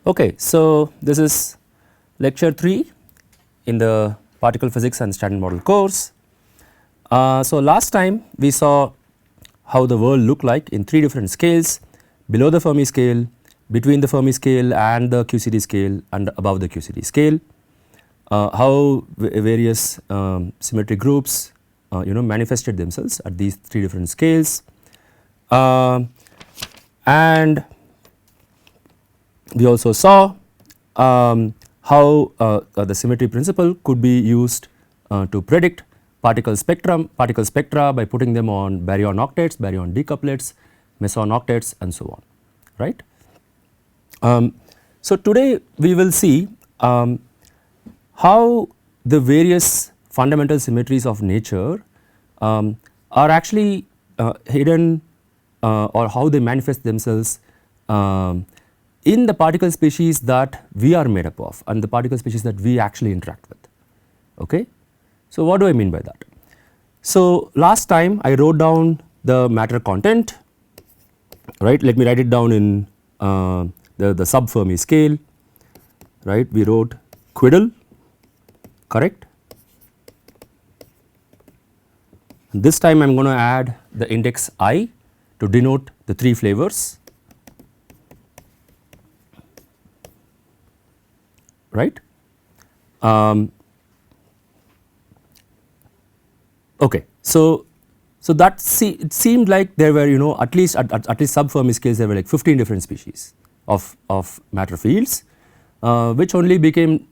Okay, so this is lecture 3 in the particle physics and standard model course. So last time we saw how the world looked like in 3 different scales: below the Fermi scale, between the Fermi scale and the QCD scale, and above the QCD scale. How various symmetry groups manifested themselves at these 3 different scales, and we also saw how the symmetry principle could be used to predict particle spectra by putting them on baryon octets, baryon decouplets, meson octets, and so on, right. So today we will see how the various fundamental symmetries of nature are actually hidden or how they manifest themselves in the particle species that we are made up of and the particle species that we actually interact with. Okay. So what do I mean by that? So last time I wrote down the matter content, right. Let me write it down in the sub Fermi scale, right. We wrote quidel, correct. This time I am going to add the index I to denote the 3 flavors, right. Okay. So that it seemed like there were at least sub Fermi scales there were like 15 different species of matter fields, which only became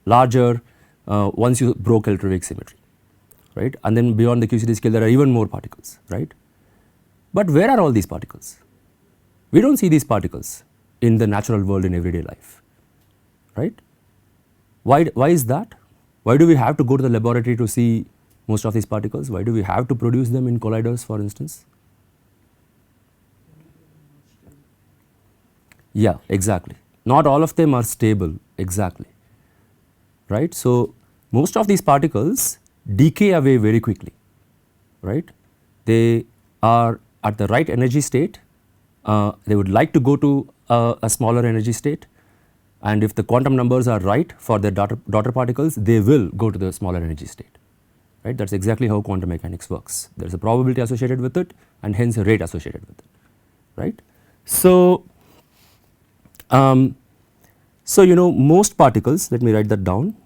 larger once you broke electroweak symmetry, right. And then beyond the QCD scale there are even more particles, right. But where are all these particles? We do not see these particles in the natural world in everyday life, right. Why is that? Why do we have to go to the laboratory to see most of these particles? Why do we have to produce them in colliders, for instance? Yeah, exactly. Not all of them are stable, exactly, right. So most of these particles decay away very quickly, right. They are at the right energy state, they would like to go to a smaller energy state, and if the quantum numbers are right for their daughter particles, they will go to the smaller energy state, right. That is exactly how quantum mechanics works. There is a probability associated with it and hence a rate associated with it, right. So most particles, let me write that down,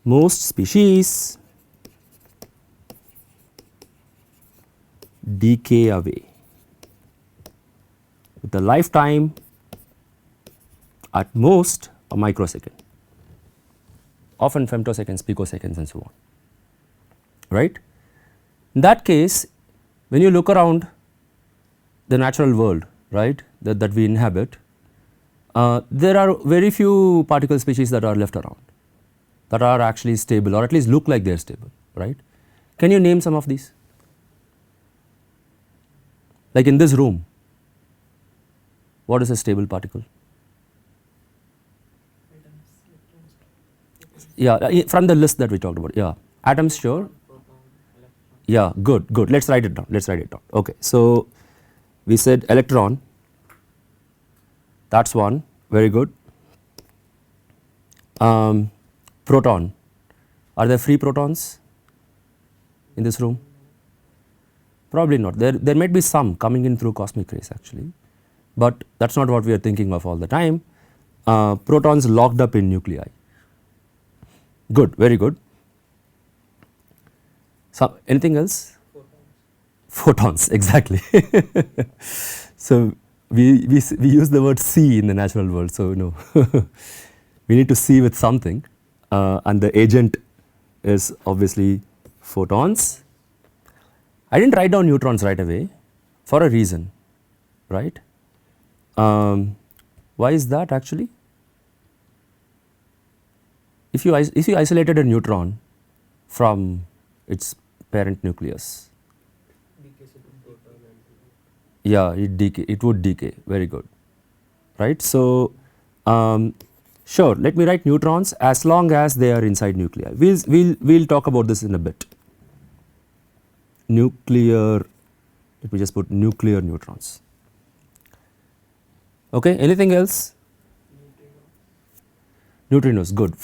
most species decay away with a lifetime at most a microsecond, often femtoseconds, picoseconds, and so on, right. In that case, when you look around the natural world, right, that we inhabit, there are very few particle species that are left around that are actually stable or at least look like they are stable, right. Can you name some of these? Like in this room, what is a stable particle? Yeah, from the list that we talked about, yeah, atoms, sure, yeah, good, let us write it down, okay. So we said electron, that is one, very good. Proton, are there free protons in this room? Probably not. There might be some coming in through cosmic rays actually, but that is not what we are thinking of all the time. Protons locked up in nuclei, good, very good. So anything else? Photons, exactly. So we use the word see in the natural world, so no, we need to see with something, and the agent is obviously photons. I did not write down neutrons right away for a reason, right. Why is that actually? If you isolated a neutron from its parent nucleus, yeah, it would decay, very good, right. So sure, let me write neutrons as long as they are inside nuclei. We'll talk about this in a bit. Nuclear, let me just put nuclear neutrons. Okay, anything else? Neutrinos, good.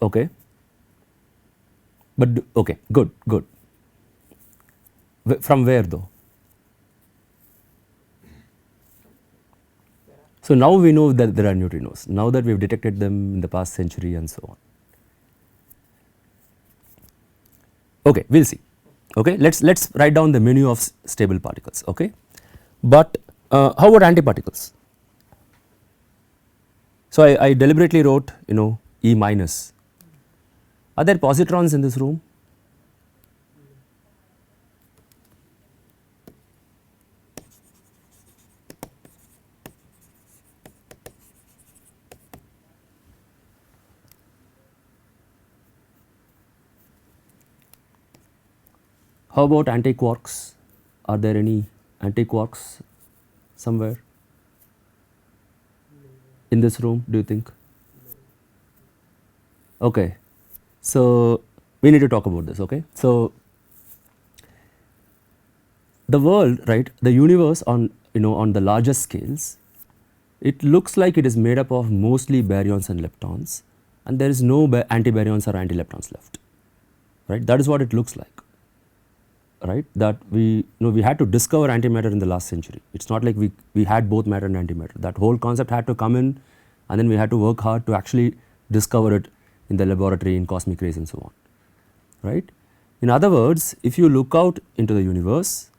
Okay, but okay, good, good. From where though? So now we know that there are neutrinos, now that we have detected them in the past century and so on. Okay, we will see. Okay, let's write down the menu of stable particles. Okay, but how about antiparticles? So I deliberately wrote E minus. Are there positrons in this room? How about antiquarks? Are there any antiquarks somewhere in this room, do you think? Okay, so we need to talk about this. Okay, so the world, right, the universe on on the largest scales, it looks like it is made up of mostly baryons and leptons, and there is no antibaryons or antileptons left, right? That is what it looks like, right? That we had to discover antimatter in the last century. It's not like we had both matter and antimatter. That whole concept had to come in, and then we had to work hard to actually discover it in the laboratory, in cosmic rays and so on, right? In other words, if you look out into the universe,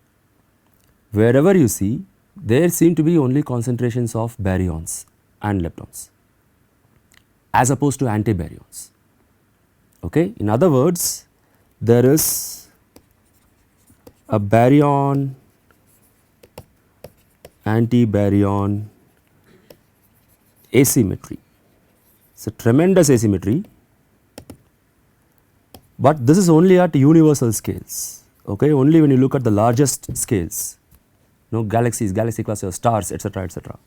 wherever you see, there seem to be only concentrations of baryons and leptons as opposed to antibaryons. Okay? In other words, there is a baryon antibaryon asymmetry. It's a tremendous asymmetry, but this is only at universal scales. Okay? Only when you look at the largest scales, galaxies, galaxy clusters, stars, etc., etc.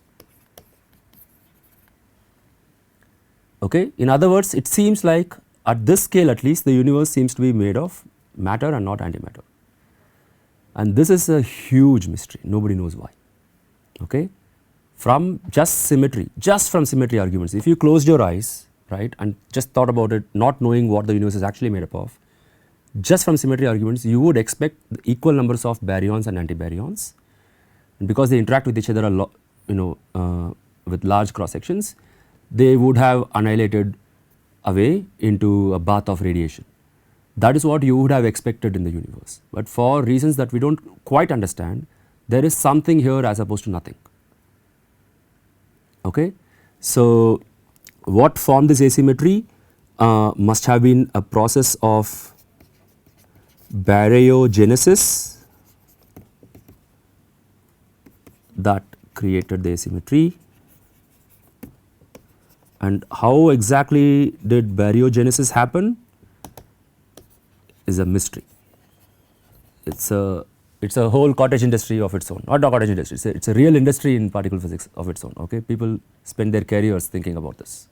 Okay? In other words, it seems like at this scale at least the universe seems to be made of matter and not antimatter, and this is a huge mystery. Nobody knows why. Okay? From just from symmetry arguments, if you closed your eyes, right, and just thought about it, not knowing what the universe is actually made up of, just from symmetry arguments you would expect equal numbers of baryons and antibaryons, and because they interact with each other a lot, with large cross sections, they would have annihilated away into a bath of radiation. That is what you would have expected in the universe, but for reasons that we do not quite understand, there is something here as opposed to nothing. Okay? So what formed this asymmetry must have been a process of baryogenesis that created the asymmetry. And how exactly did baryogenesis happen is a mystery. It's a whole cottage industry of its own, not a cottage industry, it's a real industry in particle physics of its own. Okay? People spend their careers thinking about this.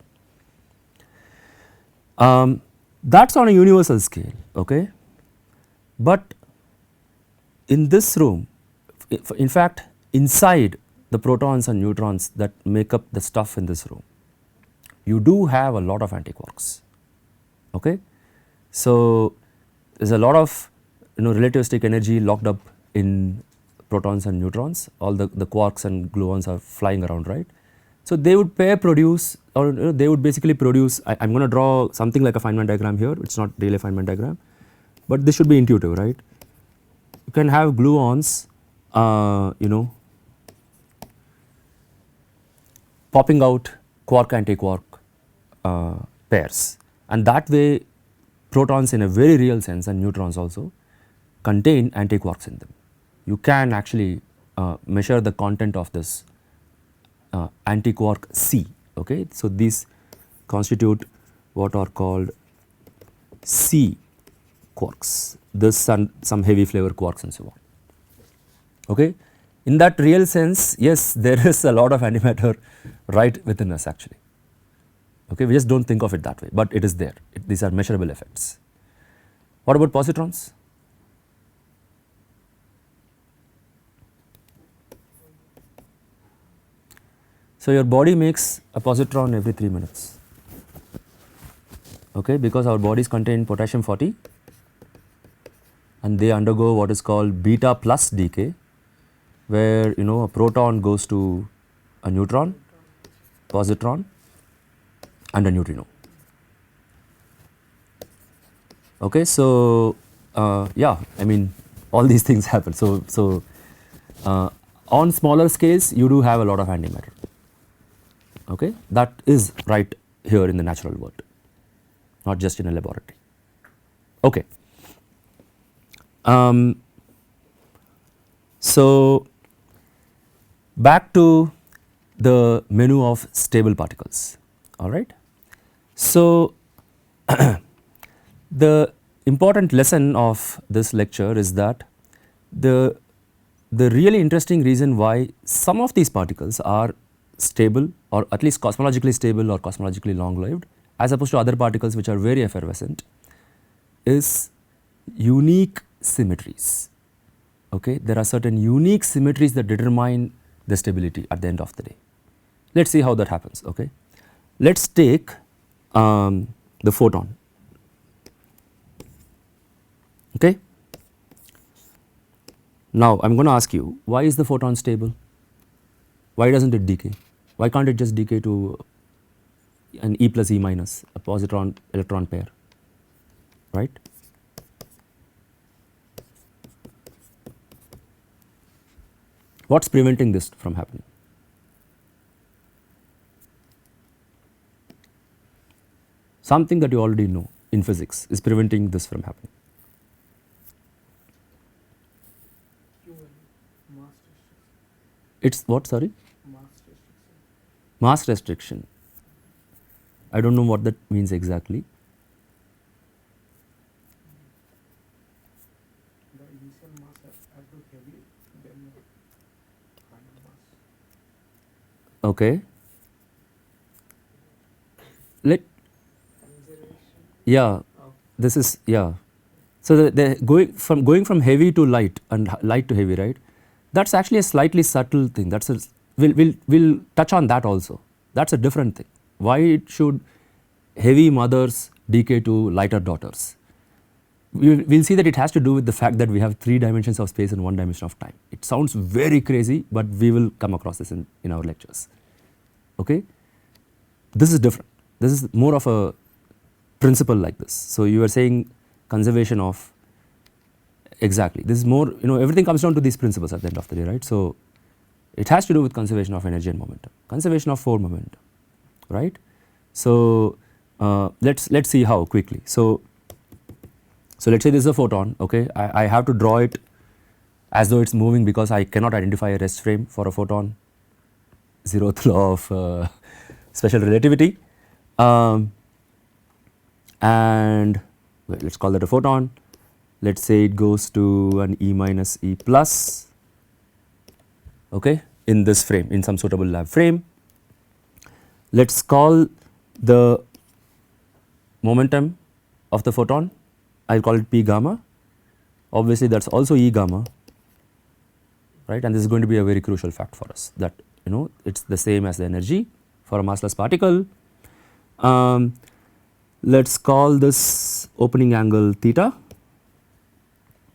That is on a universal scale. Okay? But in this room, in fact inside the protons and neutrons that make up the stuff in this room, you do have a lot of antiquarks. Okay? So there is a lot of relativistic energy locked up in protons and neutrons. All the quarks and gluons are flying around, right? So they would pair produce, or they would basically produce. I am going to draw something like a Feynman diagram here. It is not really a Feynman diagram, but this should be intuitive, right? You can have gluons popping out quark antiquark pairs, and that way protons in a very real sense and neutrons also contain antiquarks in them. You can actually measure the content of this antiquark C. Okay? So these constitute what are called C quarks, this and some heavy flavor quarks and so on. Okay? In that real sense, yes, there is a lot of antimatter right within us actually. Okay? We just do not think of it that way, but it is there. These are measurable effects. What about positrons? So your body makes a positron every 3 minutes, okay, because our bodies contain potassium 40 and they undergo what is called beta plus decay, where a proton goes to a neutron, positron and a neutrino. Okay, so yeah, I mean all these things happen. So on smaller scales you do have a lot of antimatter. Okay, that is right here in the natural world, not just in a laboratory. Okay. So back to the menu of stable particles, all right. So the important lesson of this lecture is that the really interesting reason why some of these particles are stable or at least cosmologically stable or cosmologically long lived as opposed to other particles which are very effervescent is unique symmetries. Okay, there are certain unique symmetries that determine the stability at the end of the day. Let us see how that happens. Okay, let us take the photon. Okay, now I am going to ask you, why is the photon stable? Why does not it decay? Why can't it just decay to an E plus E minus, a positron electron pair, right? What is preventing this from happening? Something that you already know in physics is preventing this from happening. It is what, sorry? Mass restriction. I do not know what that means exactly. The initial mass has to heavy, then final mass. Okay. Yeah, this is, yeah. So the going from heavy to light and light to heavy, right? That is actually a slightly subtle thing. That's we'll touch on that also. That's a different thing. Why it should heavy mothers decay to lighter daughters? We'll see that it has to do with the fact that we have 3 dimensions of space and 1 dimension of time. It sounds very crazy, but we will come across this in our lectures. Okay, this is different. This is more of a principle like this. So you are saying conservation of, exactly, this is more, everything comes down to these principles at the end of the day, right? So it has to do with conservation of energy and momentum, conservation of 4 momentum, right? So let's see how quickly. So let's say this is a photon. Okay, I have to draw it as though it's moving because I cannot identify a rest frame for a photon, 0th law of special relativity, and let's call that a photon. Let's say it goes to an E minus E plus, okay, in this frame, in some suitable lab frame. Let's call the momentum of the photon, I'll call it P gamma. Obviously that's also E gamma, right, and this is going to be a very crucial fact for us, that it's the same as the energy for a massless particle. Let's call this opening angle theta.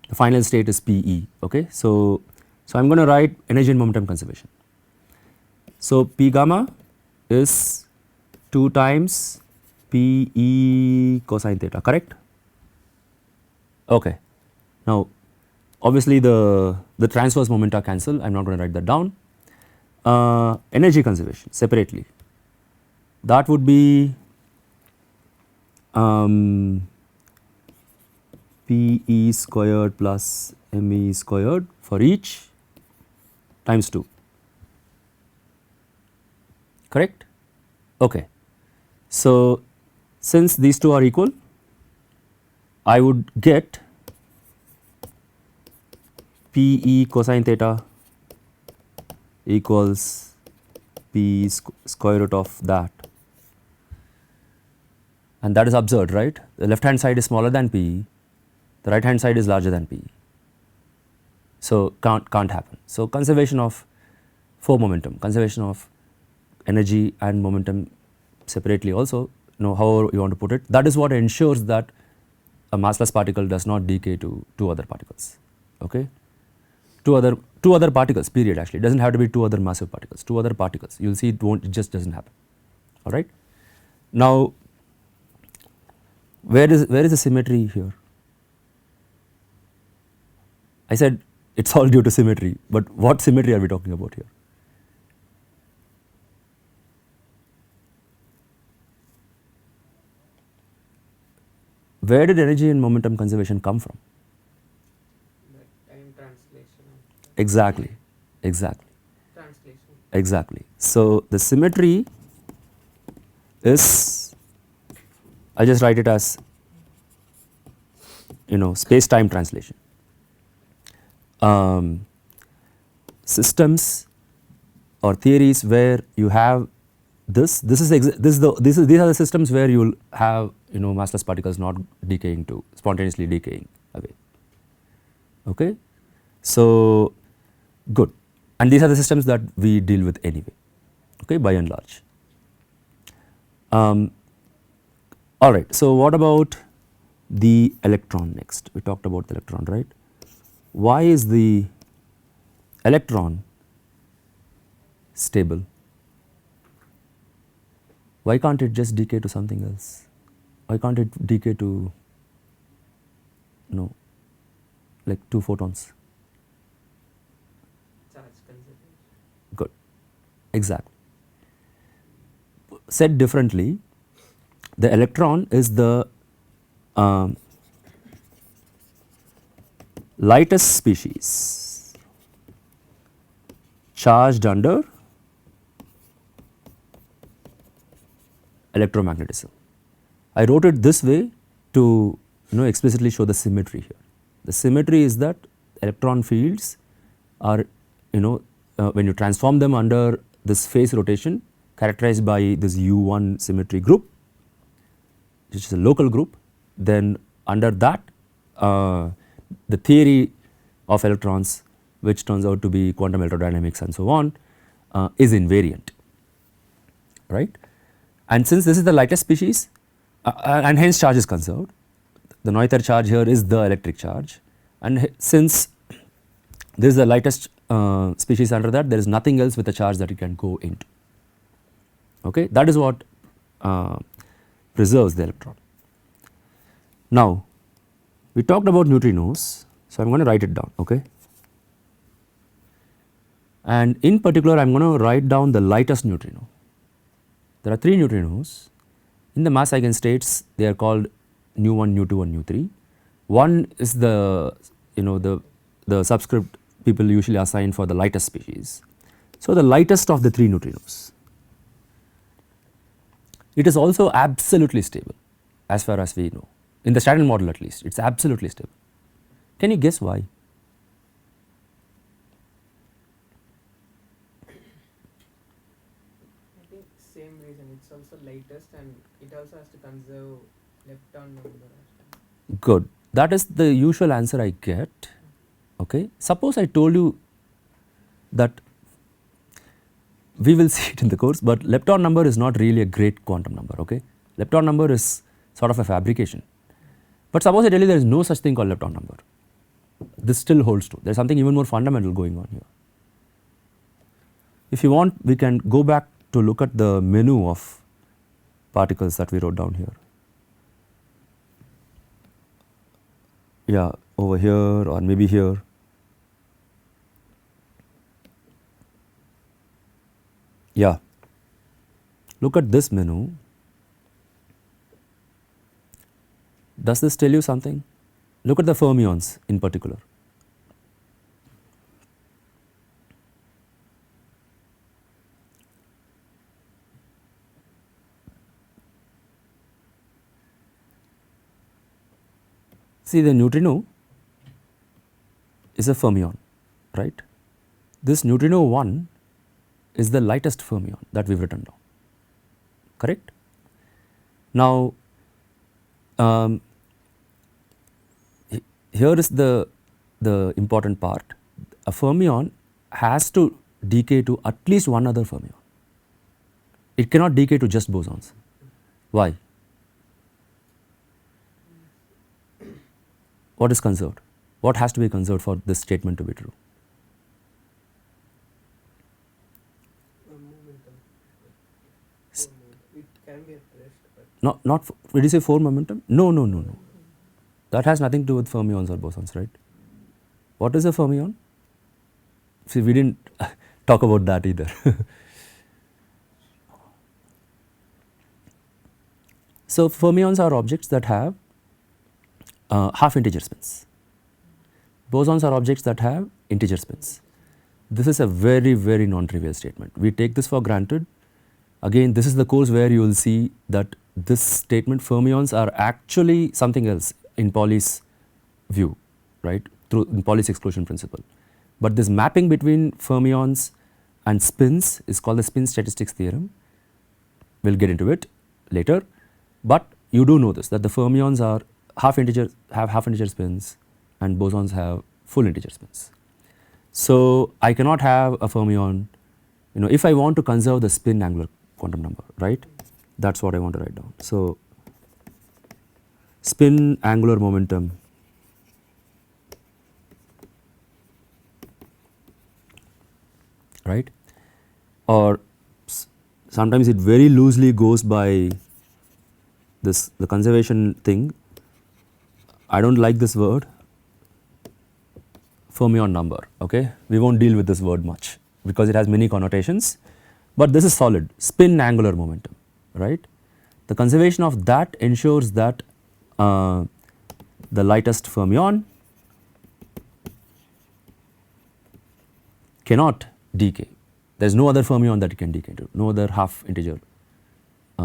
The final state is PE. Okay, so I'm going to write energy and momentum conservation. So P gamma is 2 times PE cosine theta, correct? Okay. Now obviously the transverse momenta cancel. I am not going to write that down. Energy conservation separately, that would be PE squared plus ME squared for each times 2, correct? Okay. So since these two are equal, I would get PE cosine theta equals P square root of that, and that is absurd, right? The left hand side is smaller than PE, the right hand side is larger than PE, so can't happen. So conservation of 4 momentum, conservation of energy and momentum separately also, however you want to put it. That is what ensures that a massless particle does not decay to two other particles. Okay? Two other particles, period. Actually, it doesn't have to be two other massive particles. Two other particles. You'll see it just doesn't happen. All right. Now, where is the symmetry here? I said it's all due to symmetry, but what symmetry are we talking about here? Where did energy and momentum conservation come from? Time translation. Exactly. Translation. Exactly. So the symmetry is, I'll just write it as, space-time translation. Systems or theories where you have these are the systems where you will have massless particles not decaying to spontaneously decaying away. Okay, so good, and these are the systems that we deal with anyway. Okay, by and large. All right. So what about the electron next? We talked about the electron, right? Why is the electron stable? Why can't it just decay to something else? Why can't it decay to, like 2 photons? Charge conservation. Good, exactly. Said differently, the electron is the lightest species charged under electromagnetism. I wrote it this way to explicitly show the symmetry here. The symmetry is that electron fields are when you transform them under this phase rotation characterized by this U1 symmetry group, which is a local group, then under that the theory of electrons, which turns out to be quantum electrodynamics and so on, is invariant, right? And since this is the lightest species and hence charge is conserved, the Noether charge here is the electric charge, and since this is the lightest species under that, there is nothing else with a charge that it can go into. Okay, that is what preserves the electron. Now, we talked about neutrinos, so I am going to write it down. Okay, and in particular I am going to write down the lightest neutrino. There are 3 neutrinos. In the mass eigenstates, they are called nu1, nu2 and nu3. 1 is the subscript people usually assign for the lightest species. So, the lightest of the 3 neutrinos. It is also absolutely stable as far as we know. In the Standard model at least, it is absolutely stable. Can you guess why? I think same reason. It's also lightest and it also has to conserve lepton number. Good. That is the usual answer I get. Okay. Suppose I told you that we will see it in the course, but lepton number is not really a great quantum number. Okay. Lepton number is sort of a fabrication. But suppose I tell you there is no such thing called lepton number. This still holds true. There is something even more fundamental going on here. If you want, we can go back to look at the menu of particles that we wrote down here. Yeah, over here or maybe here. Yeah, look at this menu. Does this tell you something? Look at the fermions in particular. See, the neutrino is a fermion, right? This neutrino 1 is the lightest fermion that we have written down, correct? Now, here is the important part. A fermion has to decay to at least one other fermion. It cannot decay to just bosons. Why? What is conserved? What has to be conserved for this statement to be true? Momentum. It can be at rest, but Not did you say 4 momentum? No, no, no, no. That has nothing to do with fermions or bosons, right? What is a fermion? See, we didn't talk about that either. So, fermions are objects that have half integer spins. Bosons are objects that have integer spins. This is a very, very non-trivial statement. We take this for granted. Again, this is the course where you will see that this statement, fermions are actually something else in Pauli's view, right, in Pauli's exclusion principle. But this mapping between fermions and spins is called the spin statistics theorem. We will get into it later, but you do know this, that the fermions are half integer spins and bosons have full integer spins. So, I cannot have a fermion, if I want to conserve the spin angular quantum number, right, that is what I want to write down. So, spin angular momentum right, or sometimes it very loosely goes by this, the conservation thing. I do not like this word, fermion number, okay. We will not deal with this word much because it has many connotations, but this is solid, spin angular momentum, right. The conservation of that ensures that the lightest fermion cannot decay. There is no other fermion that it can decay to, no other half integer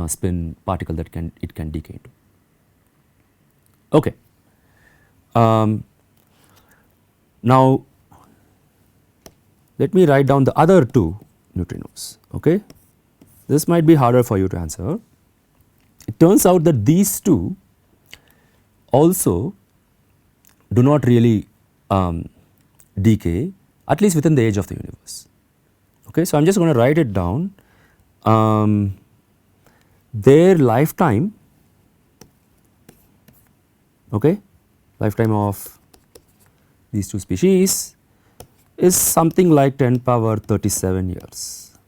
spin particle that it can decay to. Okay. Now, let me write down the other two neutrinos. Okay. This might be harder for you to answer. It turns out that these two also do not really decay, at least within the age of the universe. Okay. So, I am just going to write it down. Their lifetime, okay, lifetime of these two species is something like 10 power 37 years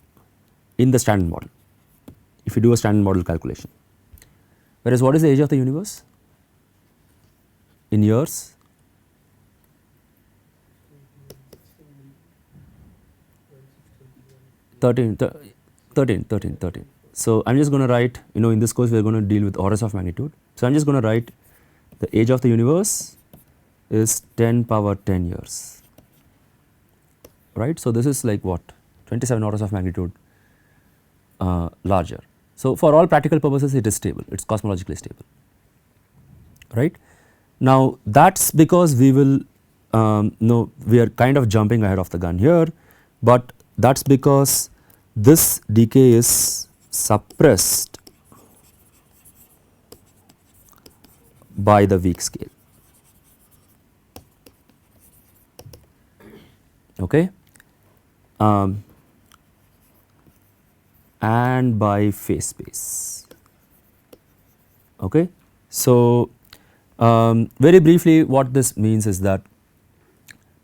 in the standard model, if you do a standard model calculation. Whereas, what is the age of the universe in years? 13. So, I am just going to write, in this course we are going to deal with orders of magnitude. So, I am just going to write the age of the universe is 10 power 10 years, right. So, this is like what, 27 orders of magnitude larger. So, for all practical purposes it is stable, it is cosmologically stable, right. Now, that is because we will no, we are kind of jumping ahead of the gun here, but that is because this decay is suppressed by the weak scale, okay, and by phase space, okay. So, very briefly what this means is that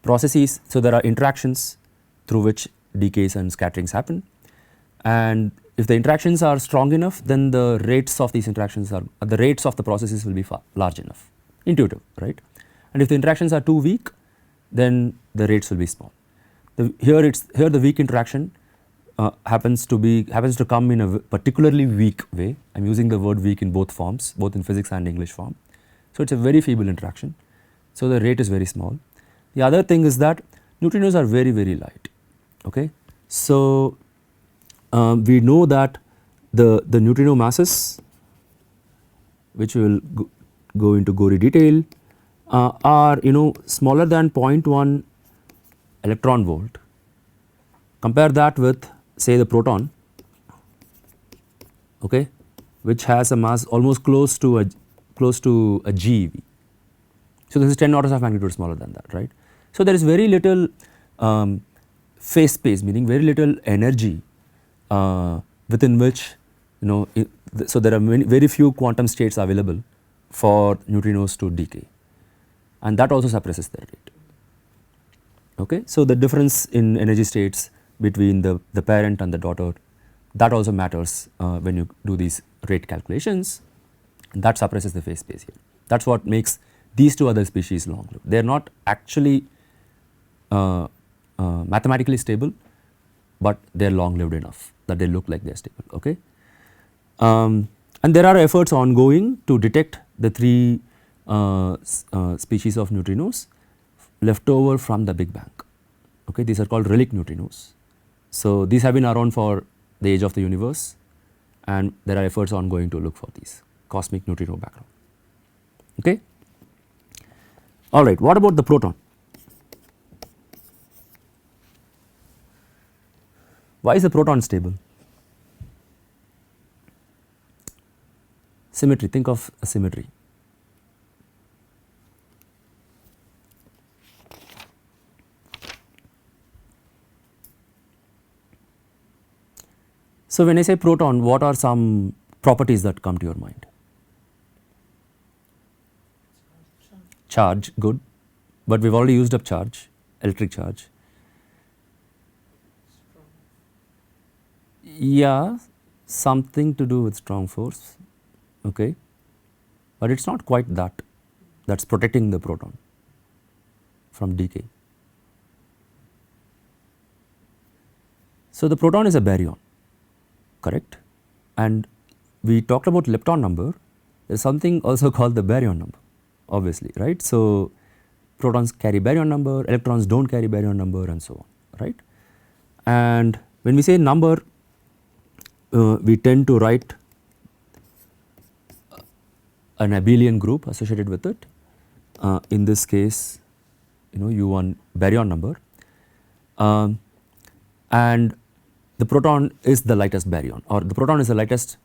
processes, so there are interactions through which decays and scatterings happen, and if the interactions are strong enough, then the rates of these interactions are, the rates of the processes will be large enough, intuitive, right. And if the interactions are too weak, then the rates will be small. Here the weak interaction happens to come in a particularly weak way. I am using the word weak in both forms, both in physics and English form. So, it is a very feeble interaction. So, the rate is very small. The other thing is that neutrinos are very, very light, okay. So, we know that the neutrino masses, which we will go into gory detail, are smaller than 0.1 electron volt. Compare that with say the proton, okay, which has a mass almost close to a GeV. So, this is 10 orders of magnitude smaller than that, right. So, there is very little phase space, meaning very little energy within which so there are very few quantum states available for neutrinos to decay, and that also suppresses their rate. Okay, so the difference in energy states between the parent and the daughter, that also matters when you do these rate calculations. That suppresses the phase space here. That is what makes these two other species long lived. They are not actually mathematically stable, but they are long lived enough that they look like they are stable. Okay. And there are efforts ongoing to detect the three species of neutrinos left over from the Big Bang. Okay. These are called relic neutrinos. So, these have been around for the age of the universe, and there are efforts ongoing to look for these cosmic neutrino background. Okay. All right, what about the proton? Why is the proton stable? Symmetry, think of a symmetry. So, when I say proton, what are some properties that come to your mind? Charge, good, but we have already used up charge, electric charge. Yeah, something to do with strong force, okay, but it is not quite that is protecting the proton from decay. So, the proton is a baryon, correct, and we talked about lepton number. There is something also called the baryon number, obviously, right. So, protons carry baryon number, electrons do not carry baryon number, and so on, right. And when we say number, we tend to write an abelian group associated with it. In this case, U1 baryon number, and the proton is the lightest baryon, or the proton is the lightest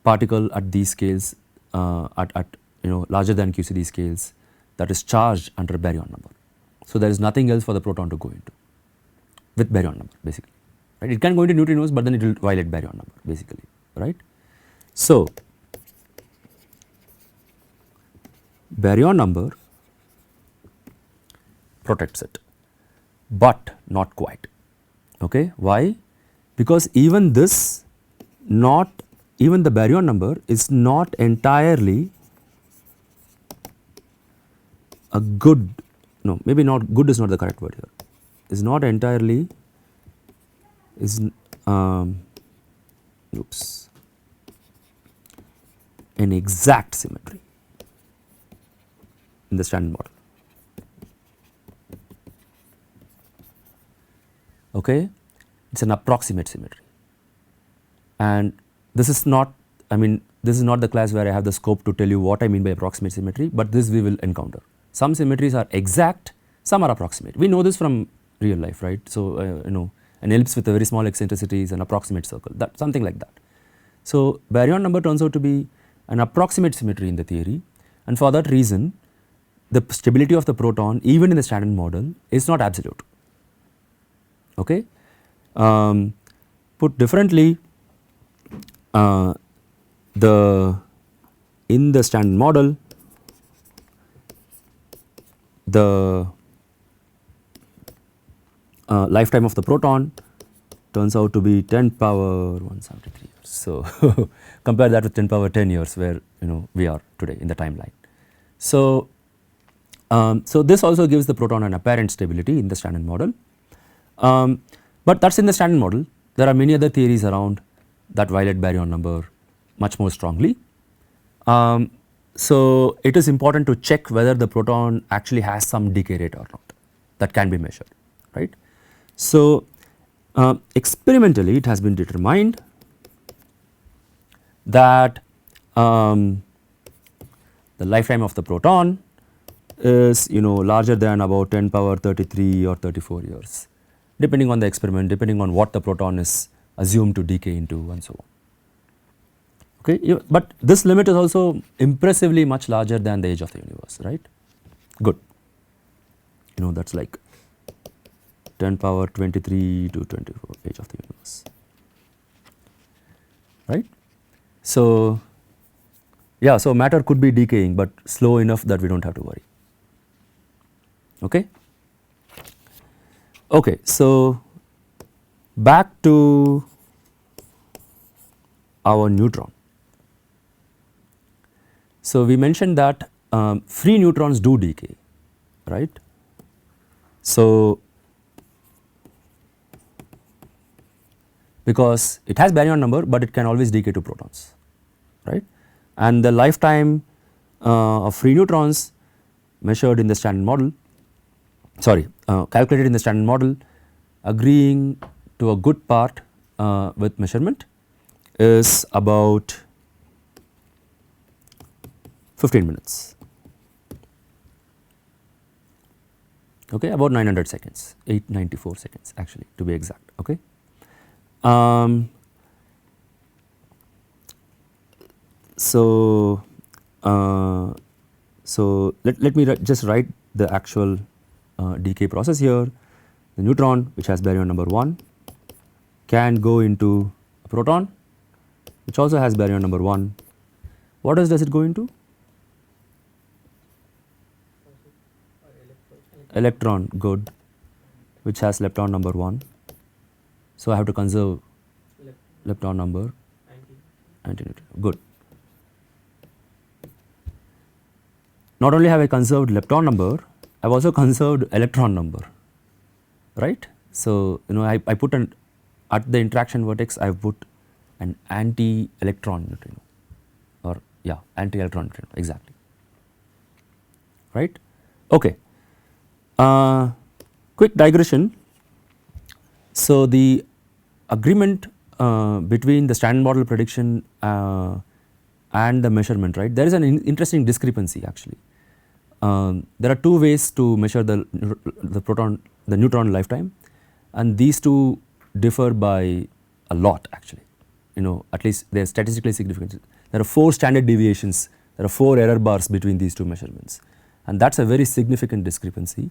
particle at these scales, at larger than QCD scales, that is charged under baryon number. So, there is nothing else for the proton to go into with baryon number, basically. Right. It can go into neutrinos, but then it will violate baryon number, basically, right. So, baryon number protects it, but not quite. Okay. Why? Because even the baryon number is not entirely a good, no, maybe not good is not the correct word here, is not entirely an exact symmetry in the standard model. Okay, it is an approximate symmetry, and this is not, this is not the class where I have the scope to tell you what I mean by approximate symmetry, but this we will encounter. Some symmetries are exact, some are approximate. We know this from real life, right. So, an ellipse with a very small eccentricity is an approximate circle, that something like that. So, baryon number turns out to be an approximate symmetry in the theory, and for that reason the stability of the proton even in the standard model is not absolute. Okay. Put differently, in the standard model, the lifetime of the proton turns out to be 10 power 173 years. So, compare that with 10 power 10 years where we are today in the timeline. So, so this also gives the proton an apparent stability in the standard model, but that is in the standard model. There are many other theories around that violate baryon number much more strongly. So, it is important to check whether the proton actually has some decay rate or not, that can be measured, right. So, experimentally it has been determined that the lifetime of the proton is larger than about 10 power 33 or 34 years, depending on the experiment, depending on what the proton is assumed to decay into, and so on. Okay, but this limit is also impressively much larger than the age of the universe, right. Good, that is like 10 power 23 to 24 age of the universe. right. So yeah, so matter could be decaying but slow enough that we do not have to worry. Okay. Okay, so back to our neutron. So we mentioned that free neutrons do decay, right. So because it has baryon number but it can always decay to protons, right, and the lifetime of free neutrons measured in the standard model, sorry, calculated in the standard model, agreeing to a good part with measurement, is about 15 minutes, okay, about 900 seconds, 894 seconds actually to be exact, okay. So let me just write the actual decay process here. The neutron, which has baryon number 1, can go into a proton which also has baryon number 1. What else does it go into? Electron, good, which has lepton number 1. So I have to conserve lepton number, anti-neutrino, good. Not only have I conserved lepton number, I have also conserved electron number, right. So you know I put an, at the interaction vertex I have put an anti-electron neutrino, or yeah, anti-electron neutrino, exactly, right. Okay. Quick digression. So the agreement between the standard model prediction and the measurement, right, there is an interesting discrepancy actually. There are two ways to measure the neutron lifetime, and these two differ by a lot actually, you know, at least they are statistically significant. There are 4 standard deviations, there are 4 error bars between these two measurements, and that is a very significant discrepancy,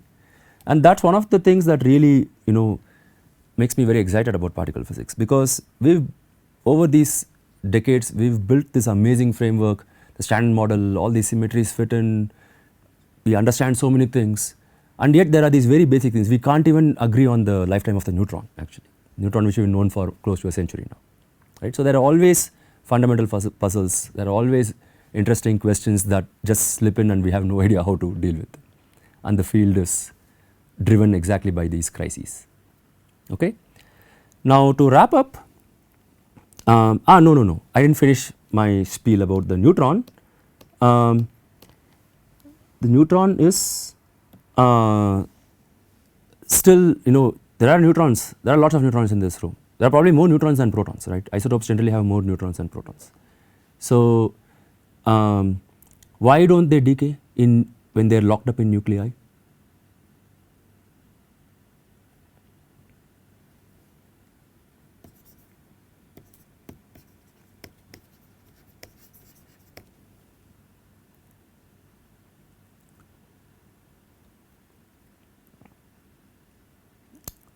and that is one of the things that really, you know, makes me very excited about particle physics, because we've over these decades we've built this amazing framework, the standard model, all these symmetries fit in, we understand so many things, and yet there are these very basic things. We can't even agree on the lifetime of the neutron actually, neutron which we've known for close to a century now, right. So there are always fundamental puzzles, there are always interesting questions that just slip in and we have no idea how to deal with them, and the field is driven exactly by these crises, okay. Now to wrap up, no, I didn't finish my spiel about the neutron. The neutron is still, you know, there are neutrons, there are lots of neutrons in this room. There are probably more neutrons than protons, right. Isotopes generally have more neutrons than protons. So why don't they decay in when they are locked up in nuclei?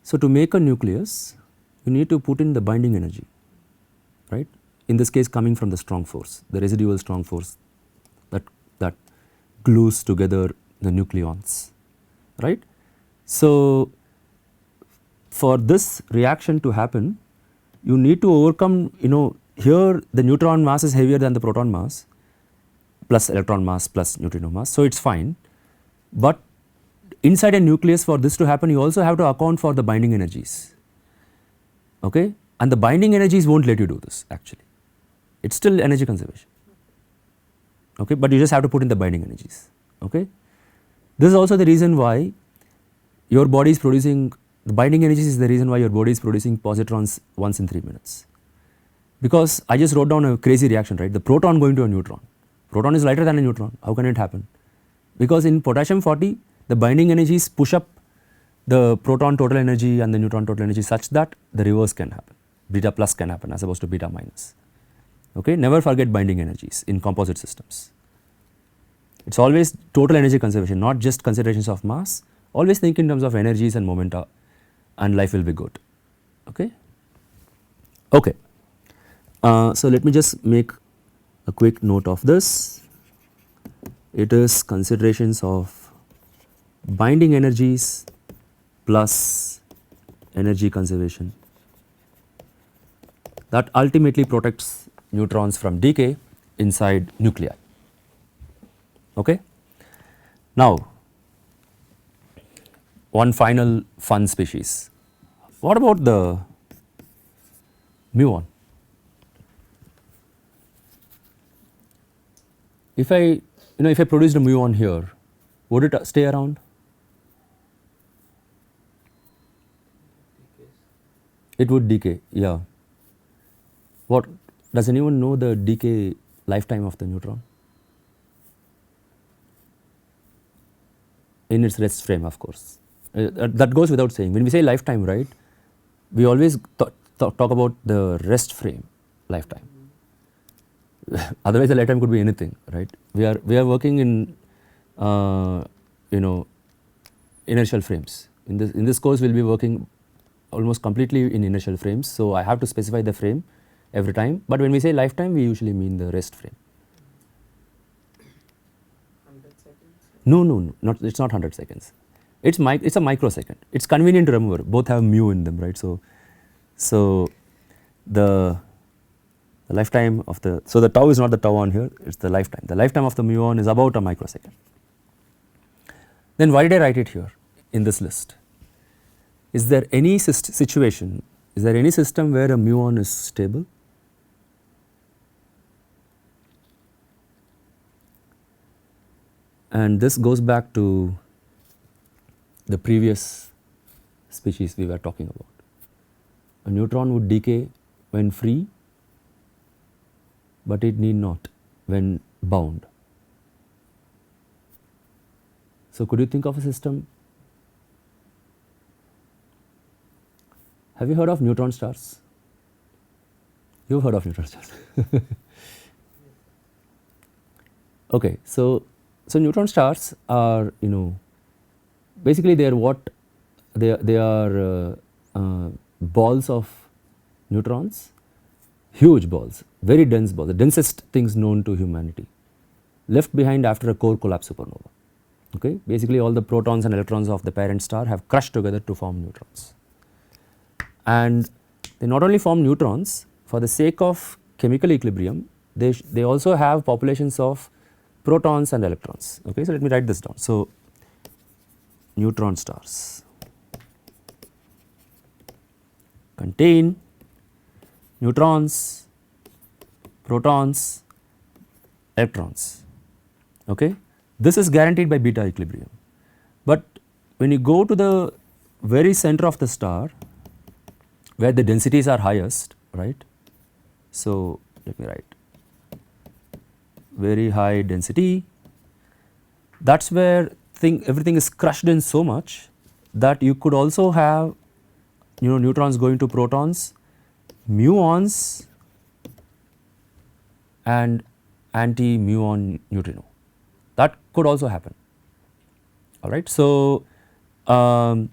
So to make a nucleus, you need to put in the binding energy, right, in this case coming from the strong force, the residual strong force that glues together the nucleons, right. So for this reaction to happen, you need to overcome, you know, here the neutron mass is heavier than the proton mass plus electron mass plus neutrino mass, so it is fine, but inside a nucleus for this to happen you also have to account for the binding energies, okay, and the binding energies will not let you do this actually, it is still energy conservation, okay, but you just have to put in the binding energies, okay. This is also the reason why your body is producing, the binding energies is the reason why your body is producing positrons once in 3 minutes, because I just wrote down a crazy reaction, right, the proton going to a neutron, proton is lighter than a neutron, how can it happen? Because in potassium 40 the binding energies push up the proton total energy and the neutron total energy such that the reverse can happen, beta plus can happen as opposed to beta minus, okay. Never forget binding energies in composite systems, it is always total energy conservation, not just considerations of mass, always think in terms of energies and momenta and life will be good, okay. Okay. So let me just make a quick note of this. It is considerations of binding energies plus energy conservation that ultimately protects neutrons from decay inside nuclei. Okay? Now, one final fun species. What about the muon? If I produced a muon here, would it stay around? It would decay, yeah. What, does anyone know the decay lifetime of the neutron? In its rest frame, of course. That goes without saying. When we say lifetime, right, we always talk about the rest frame lifetime. Otherwise, the lifetime could be anything, right? We are working in inertial frames. In this course, we will be working almost completely in inertial frames. So I have to specify the frame every time. But when we say lifetime, we usually mean the rest frame. 100 seconds? No, it's not 100 seconds. It's a microsecond. It's convenient to remember. Both have mu in them, right? So the lifetime of the tau is not the tau on here. It's the lifetime. The lifetime of the muon is about a microsecond. Then why did I write it here in this list? Is there any situation? Is there any system where a muon is stable? And this goes back to the previous species we were talking about. A neutron would decay when free, but it need not when bound. So could you think of a system? Have you heard of neutron stars? You've heard of neutron stars. Okay, so neutron stars are, basically they are what? They are balls of neutrons, huge balls, very dense balls, the densest things known to humanity, left behind after a core collapse supernova. Okay, basically all the protons and electrons of the parent star have crushed together to form neutrons. And they not only form neutrons, for the sake of chemical equilibrium, they also have populations of protons and electrons. Okay, so let me write this down. So neutron stars contain neutrons, protons, electrons. Okay, this is guaranteed by beta equilibrium. But when you go to the very center of the star, where the densities are highest, right? So let me write very high density. That's where everything is crushed in so much that you could also have neutrons going to protons, muons, and anti-muon neutrino. That could also happen. All right. So in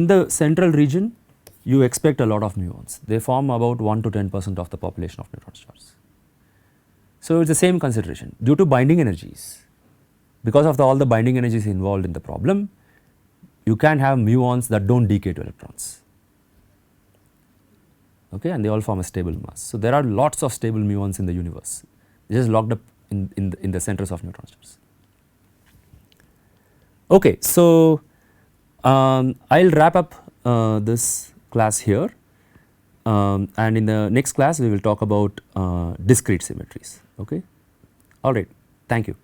the central region, you expect a lot of muons. They form about 1 to 10% of the population of neutron stars. So it's the same consideration due to binding energies. Because of all the binding energies involved in the problem, you can have muons that don't decay to electrons. Okay, and they all form a stable mass. So there are lots of stable muons in the universe. They're just locked up in the centers of neutron stars. Okay, so I'll wrap up this class here, and in the next class we will talk about discrete symmetries. Okay, all right. Thank you.